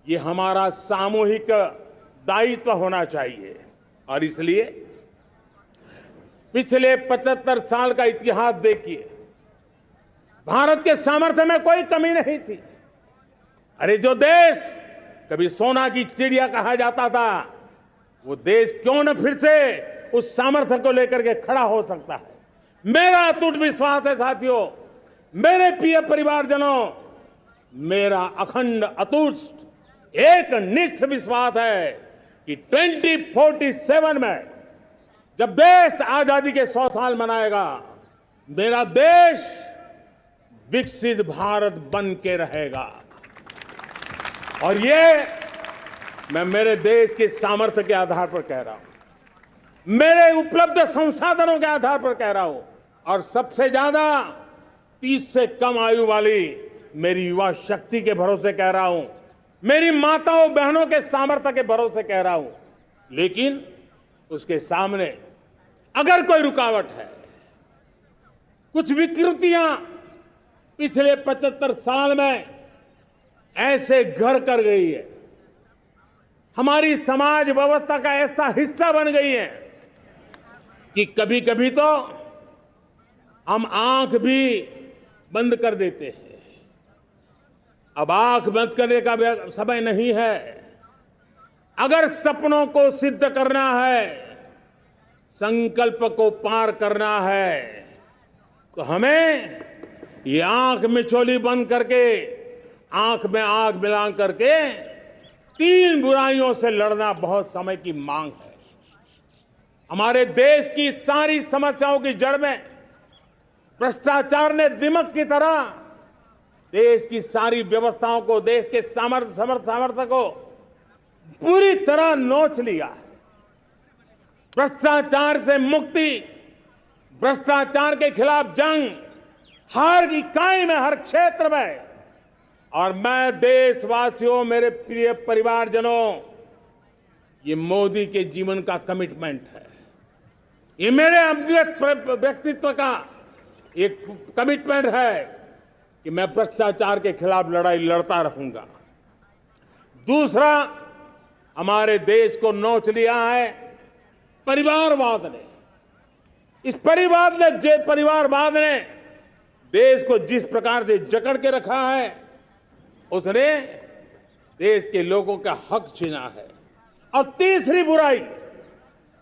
ये हमारा सामूहिक दायित्व होना चाहिए। और इसलिए पिछले 75 साल का इतिहास देखिए, भारत के सामर्थ्य में कोई कमी नहीं थी। अरे जो देश कभी सोना की चिड़िया कहा जाता था, वो देश क्यों न फिर से उस सामर्थ्य को लेकर के खड़ा हो सकता है। मेरा अटूट विश्वास है साथियों, मेरे प्रिय परिवारजनों, मेरा अखंड अटूट एक निष्ठ विश्वास है कि 2047 में जब देश आजादी के 100 साल मनाएगा, मेरा देश विकसित भारत बन के रहेगा। और ये मैं मेरे देश के सामर्थ्य के आधार पर कह रहा हूं, मेरे उपलब्ध संसाधनों के आधार पर कह रहा हूं और सबसे ज्यादा 30 से कम आयु वाली मेरी युवा शक्ति के भरोसे कह रहा हूं, मेरी माताओं बहनों के सामर्थ्य के भरोसे कह रहा हूं। लेकिन उसके सामने अगर कोई रुकावट है, कुछ विकृतियां पिछले 75 साल में ऐसे घर कर गई है, हमारी समाज व्यवस्था का ऐसा हिस्सा बन गई है कि कभी कभी तो हम आंख भी बंद कर देते हैं। अब आंख बंद करने का समय नहीं है। अगर सपनों को सिद्ध करना है, संकल्प को पार करना है, तो हमें ये आंख मिचौली बंद करके, आंख में आंख मिला करके 3 बुराइयों से लड़ना बहुत समय की मांग है। हमारे देश की सारी समस्याओं की जड़ में भ्रष्टाचार ने दीमक की तरह देश की सारी व्यवस्थाओं को, देश के सामर्थ्य को पूरी तरह नोच लिया है। भ्रष्टाचार से मुक्ति, भ्रष्टाचार के खिलाफ जंग हर इकाई में, हर क्षेत्र में। और मैं देशवासियों, मेरे प्रिय परिवारजनों, ये मोदी के जीवन का कमिटमेंट है। ये मेरे व्यक्तित्व का एक कमिटमेंट है कि मैं भ्रष्टाचार के खिलाफ लड़ाई लड़ता रहूंगा। दूसरा, हमारे देश को नोच लिया है परिवारवाद ने। इस परिवारवाद ने देश को जिस प्रकार से जकड़ के रखा है, उसने देश के लोगों का हक छीना है। और तीसरी बुराई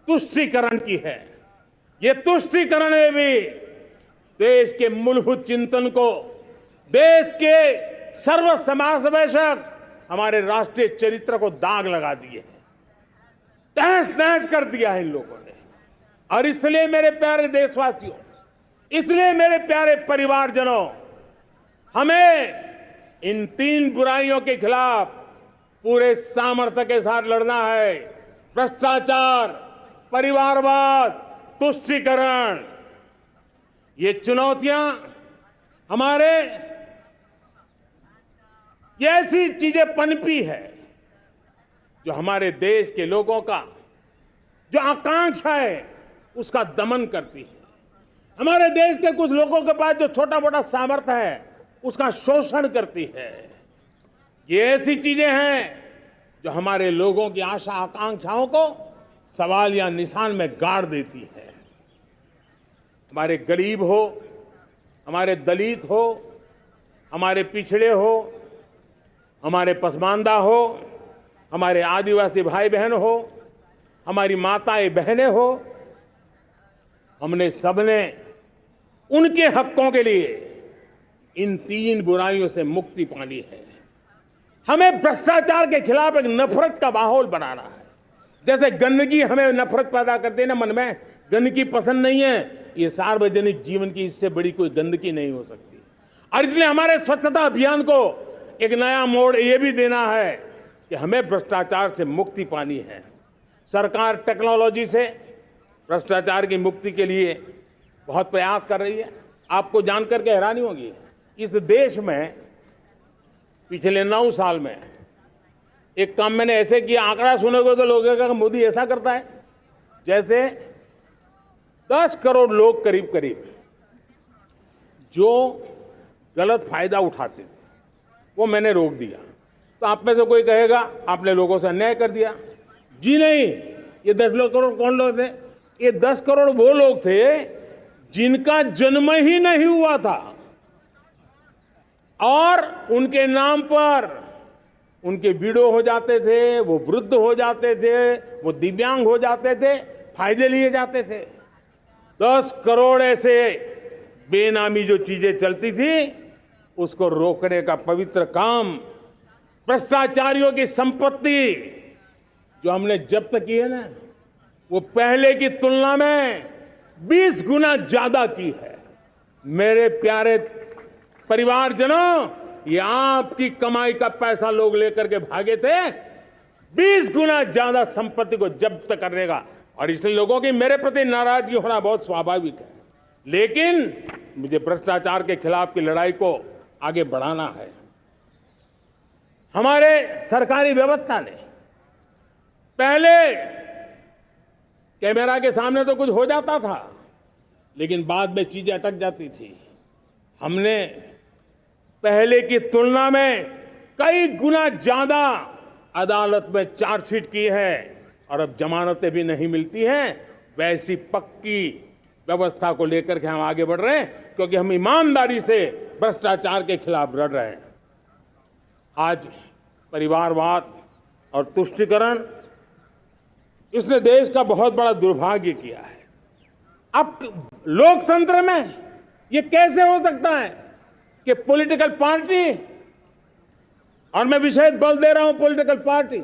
तुष्टीकरण की है। ये तुष्टीकरण में भी देश के मूलभूत चिंतन को, देश के सर्व समावेशक हमारे राष्ट्रीय चरित्र को दाग लगा दिए हैं, तहस नहस कर दिया है इन लोगों ने। और इसलिए मेरे प्यारे देशवासियों, इसलिए मेरे प्यारे परिवारजनों, हमें इन तीन बुराइयों के खिलाफ पूरे सामर्थ्य के साथ लड़ना है। भ्रष्टाचार, परिवारवाद, तुष्टीकरण, ये चुनौतियां हमारे, ये ऐसी चीजें पनपी है जो हमारे देश के लोगों का जो आकांक्षा है उसका दमन करती है। हमारे देश के कुछ लोगों के पास जो छोटा मोटा सामर्थ्य है उसका शोषण करती है। ये ऐसी चीजें हैं जो हमारे लोगों की आशा आकांक्षाओं को सवाल या निशान में गाड़ देती है। हमारे गरीब हो, हमारे दलित हो, हमारे पिछड़े हो, हमारे पसमानदा हो, हमारे आदिवासी भाई बहन हो, हमारी माताएं बहनें हो, हमने सबने उनके हकों के लिए इन तीन बुराइयों से मुक्ति पानी है। हमें भ्रष्टाचार के खिलाफ एक नफरत का माहौल बनाना है। जैसे गंदगी हमें नफरत पैदा करती है ना मन में, गंदगी पसंद नहीं है, ये सार्वजनिक जीवन की इससे बड़ी कोई गंदगी नहीं हो सकती। और इसलिए हमारे स्वच्छता अभियान को एक नया मोड़ ये भी देना है कि हमें भ्रष्टाचार से मुक्ति पानी है। सरकार टेक्नोलॉजी से भ्रष्टाचार की मुक्ति के लिए बहुत प्रयास कर रही है। आपको जानकर के हैरानी होगी, इस देश में पिछले 9 साल में एक काम मैंने ऐसे किया, आंकड़ा सुनोगे तो लोगों का मोदी ऐसा करता है जैसे 10 करोड़ लोग करीब करीब जो गलत फायदा उठाते थे वो मैंने रोक दिया। तो आप में से कोई कहेगा आपने लोगों से अन्याय कर दिया। जी नहीं, ये 10 करोड़ कौन लोग थे? ये 10 करोड़ वो लोग थे जिनका जन्म ही नहीं हुआ था और उनके नाम पर उनके विडो हो जाते थे, वो वृद्ध हो जाते थे, वो दिव्यांग हो जाते थे, फायदे लिए जाते थे। 10 करोड़ ऐसे बेनामी जो चीजें चलती थी उसको रोकने का पवित्र काम, भ्रष्टाचारियों की संपत्ति जो हमने जब्त की है ना, वो पहले की तुलना में 20 गुना ज्यादा की है। मेरे प्यारे परिवारजनों, ये आपकी कमाई का पैसा लोग लेकर के भागे थे, 20 गुना ज्यादा संपत्ति को जब्त करने का। और इसलिए लोगों की मेरे प्रति नाराजगी होना बहुत स्वाभाविक है, लेकिन मुझे भ्रष्टाचार के खिलाफ की लड़ाई को आगे बढ़ाना है। हमारे सरकारी व्यवस्था ने पहले कैमरा के सामने तो कुछ हो जाता था, लेकिन बाद में चीजें अटक जाती थी। हमने पहले की तुलना में कई गुना ज्यादा अदालत में चार्जशीट की है और अब जमानतें भी नहीं मिलती हैं। वैसी पक्की व्यवस्था को लेकर के हम आगे बढ़ रहे हैं, क्योंकि हम ईमानदारी से भ्रष्टाचार के खिलाफ लड़ रहे हैं। आज परिवारवाद और तुष्टीकरण, इसने देश का बहुत बड़ा दुर्भाग्य किया है। अब लोकतंत्र में ये कैसे हो सकता है कि पॉलिटिकल पार्टी, और मैं विशेष बल दे रहा हूं पॉलिटिकल पार्टी,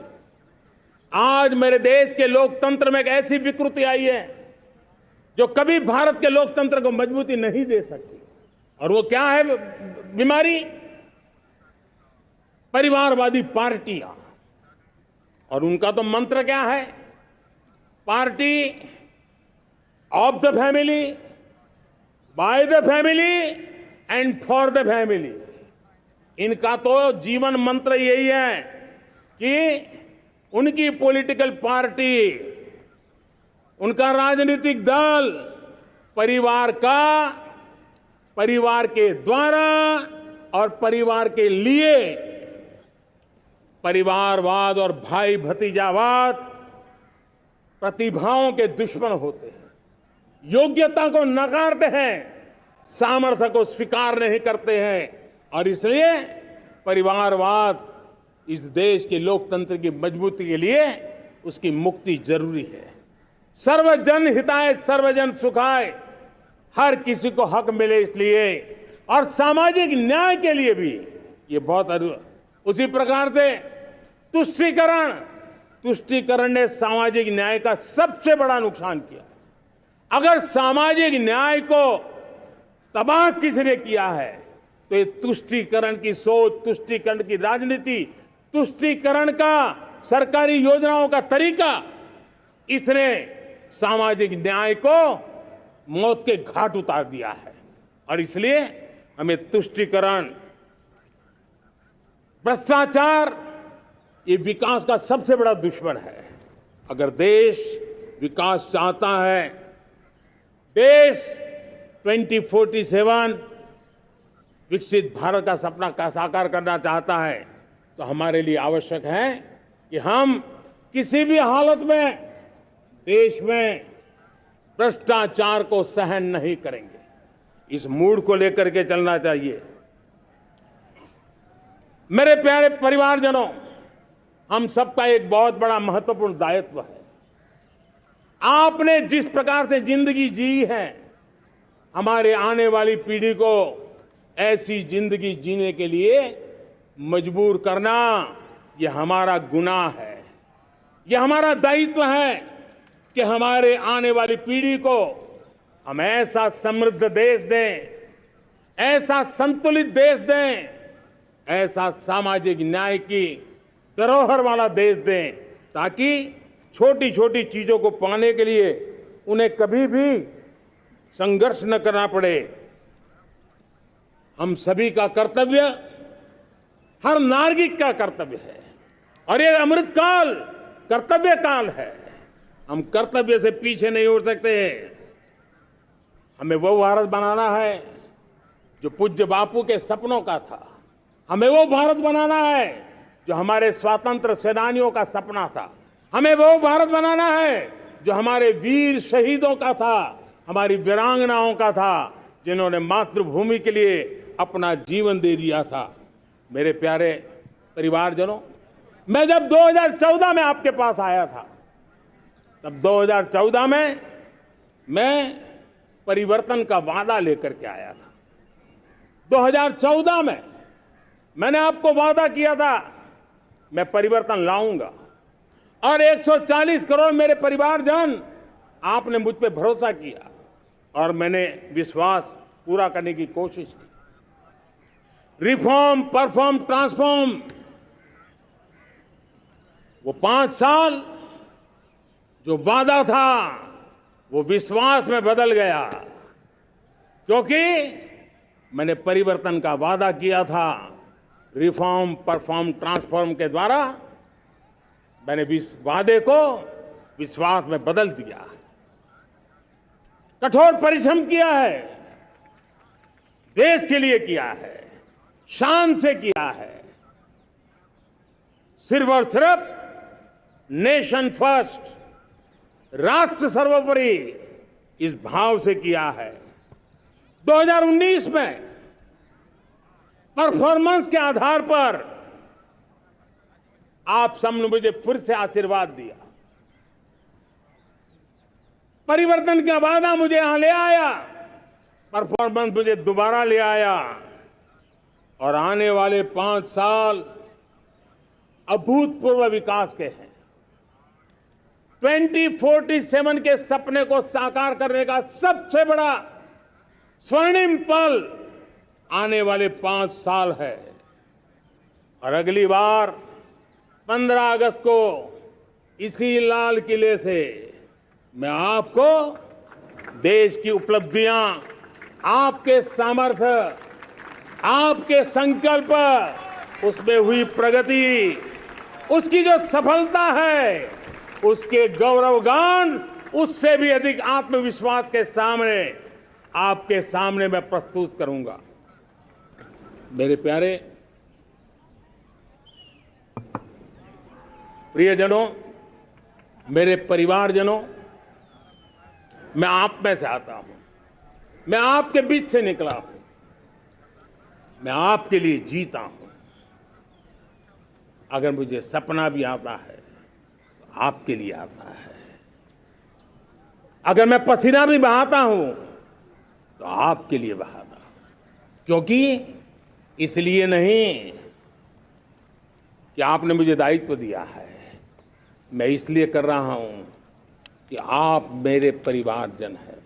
आज मेरे देश के लोकतंत्र में एक ऐसी विकृति आई है जो कभी भारत के लोकतंत्र को मजबूती नहीं दे सकती। और वो क्या है बीमारी? परिवारवादी पार्टियां, और उनका तो मंत्र क्या है? Party of the family, by the family and for the family. इनका तो जीवन मंत्र यही है कि उनकी पॉलिटिकल पार्टी, उनका राजनीतिक दल परिवार का, परिवार के द्वारा और परिवार के लिए, परिवारवाद और भाई भतीजावाद प्रतिभाओं के दुश्मन होते हैं, योग्यता को नकारते हैं, सामर्थ्य को स्वीकार नहीं करते हैं, और इसलिए परिवारवाद इस देश के लोकतंत्र की मजबूती के लिए उसकी मुक्ति जरूरी है। सर्वजन हिताय सर्वजन सुखाय, हर किसी को हक मिले इसलिए, और सामाजिक न्याय के लिए भी ये बहुत। उसी प्रकार से तुष्टीकरण ने सामाजिक न्याय का सबसे बड़ा नुकसान किया। अगर सामाजिक न्याय को तबाह किसने किया है तो ये तुष्टीकरण की सोच, तुष्टीकरण की राजनीति, तुष्टीकरण का सरकारी योजनाओं का तरीका, इसने सामाजिक न्याय को मौत के घाट उतार दिया है। और इसलिए हमें तुष्टीकरण, भ्रष्टाचार, ये विकास का सबसे बड़ा दुश्मन है। अगर देश विकास चाहता है, देश 2047 विकसित भारत का सपना का साकार करना चाहता है, तो हमारे लिए आवश्यक है कि हम किसी भी हालत में देश में भ्रष्टाचार को सहन नहीं करेंगे। इस मूड को लेकर के चलना चाहिए। मेरे प्यारे परिवारजनों, हम सबका एक बहुत बड़ा महत्वपूर्ण दायित्व है। आपने जिस प्रकार से जिंदगी जी है, हमारे आने वाली पीढ़ी को ऐसी जिंदगी जीने के लिए मजबूर करना, यह हमारा गुनाह है। यह हमारा दायित्व है कि हमारे आने वाली पीढ़ी को हम ऐसा समृद्ध देश दें, ऐसा संतुलित देश दें, ऐसा सामाजिक न्याय की धरोहर वाला देश दें, ताकि छोटी छोटी चीजों को पाने के लिए उन्हें कभी भी संघर्ष न करना पड़े। हम सभी का कर्तव्य, हर नागरिक का कर्तव्य है, और ये अमृतकाल कर्तव्य काल है। हम कर्तव्य से पीछे नहीं उठ सकते। हमें वो भारत बनाना है जो पूज्य बापू के सपनों का था। हमें वो भारत बनाना है जो हमारे स्वतंत्र सेनानियों का सपना था। हमें वो भारत बनाना है जो हमारे वीर शहीदों का था, हमारी वीरांगनाओं का था, जिन्होंने मातृभूमि के लिए अपना जीवन दे दिया था। मेरे प्यारे परिवारजनों, मैं जब 2014 में आपके पास आया था, तब 2014 में मैं परिवर्तन का वादा लेकर के आया था। 2014 में मैंने आपको वादा किया था मैं परिवर्तन लाऊंगा, और 140 करोड़ मेरे परिवारजन, आपने मुझ पे भरोसा किया और मैंने विश्वास पूरा करने की कोशिश की। रिफॉर्म, परफॉर्म, ट्रांसफॉर्म, वो 5 साल जो वादा था वो विश्वास में बदल गया, क्योंकि मैंने परिवर्तन का वादा किया था। रिफॉर्म, परफॉर्म, ट्रांसफॉर्म के द्वारा मैंने वादे को विश्वास में बदल दिया। कठोर परिश्रम किया है, देश के लिए किया है, शान से किया है, सिर्फ और सिर्फ नेशन फर्स्ट, राष्ट्र सर्वोपरि, इस भाव से किया है। 2019 में परफॉर्मेंस के आधार पर आप सबने मुझे फिर से आशीर्वाद दिया। परिवर्तन का वादा मुझे यहां ले आया, परफॉर्मेंस मुझे दोबारा ले आया, और आने वाले 5 साल अभूतपूर्व विकास के हैं। 2047 के सपने को साकार करने का सबसे बड़ा स्वर्णिम पल आने वाले 5 साल है। और अगली बार 15 अगस्त को इसी लाल किले से मैं आपको देश की उपलब्धियां, आपके सामर्थ्य, आपके संकल्प, उसमें हुई प्रगति, उसकी जो सफलता है, उसके गौरवगान, उससे भी अधिक आत्मविश्वास के सामने आपके सामने मैं प्रस्तुत करूंगा। मेरे प्यारे प्रियजनों, मेरे परिवारजनों, मैं आप में से आता हूं, मैं आपके बीच से निकला हूं, मैं आपके लिए जीता हूं। अगर मुझे सपना भी आता है तो आपके लिए आता है। अगर मैं पसीना भी बहाता हूं तो आपके लिए बहाता हूं। क्योंकि इसलिए नहीं कि आपने मुझे दायित्व दिया है, मैं इसलिए कर रहा हूं कि आप मेरे परिवारजन हैं।